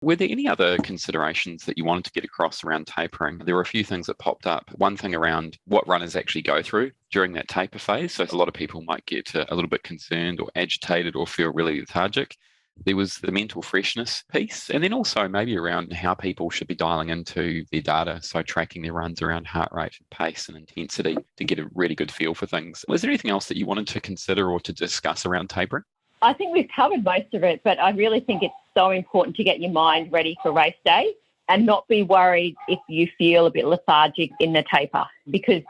Were there any other considerations that you wanted to get across around tapering? There were a few things that popped up. One thing around what runners actually go through during that taper phase. So a lot of people might get a little bit concerned or agitated or feel really lethargic. There was the mental freshness piece, and then also maybe around how people should be dialing into their data, so tracking their runs around heart rate, pace, and intensity to get a really good feel for things. Was there anything else that you wanted to consider or to discuss around tapering? I think we've covered most of it, but I really think it's so important to get your mind ready for race day and not be worried if you feel a bit lethargic in the taper, because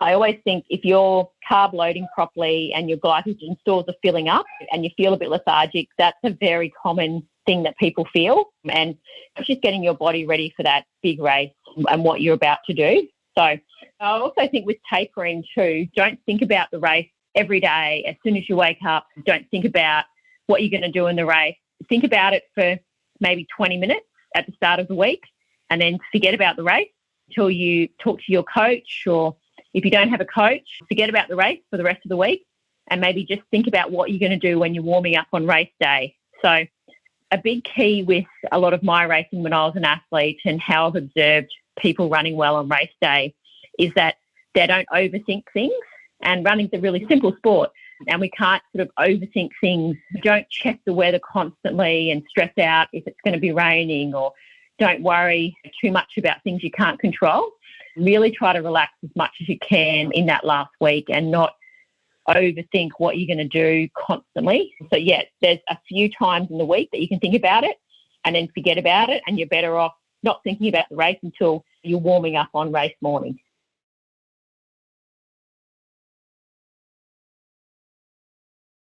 I always think if you're carb loading properly and your glycogen stores are filling up and you feel a bit lethargic, that's a very common thing that people feel. And it's just getting your body ready for that big race and what you're about to do. So I also think with tapering too, don't think about the race every day. As soon as you wake up, don't think about what you're going to do in the race. Think about it for maybe 20 minutes at the start of the week and then forget about the race until you talk to your coach, or if you don't have a coach, forget about the race for the rest of the week and maybe just think about what you're going to do when you're warming up on race day. So a big key with a lot of my racing when I was an athlete and how I've observed people running well on race day is that they don't overthink things. And running's a really simple sport and we can't sort of overthink things. Don't check the weather constantly and stress out if it's going to be raining, or don't worry too much about things you can't control. Really try to relax as much as you can in that last week and not overthink what you're going to do constantly. So, yeah, there's a few times in the week that you can think about it and then forget about it, and you're better off not thinking about the race until you're warming up on race morning.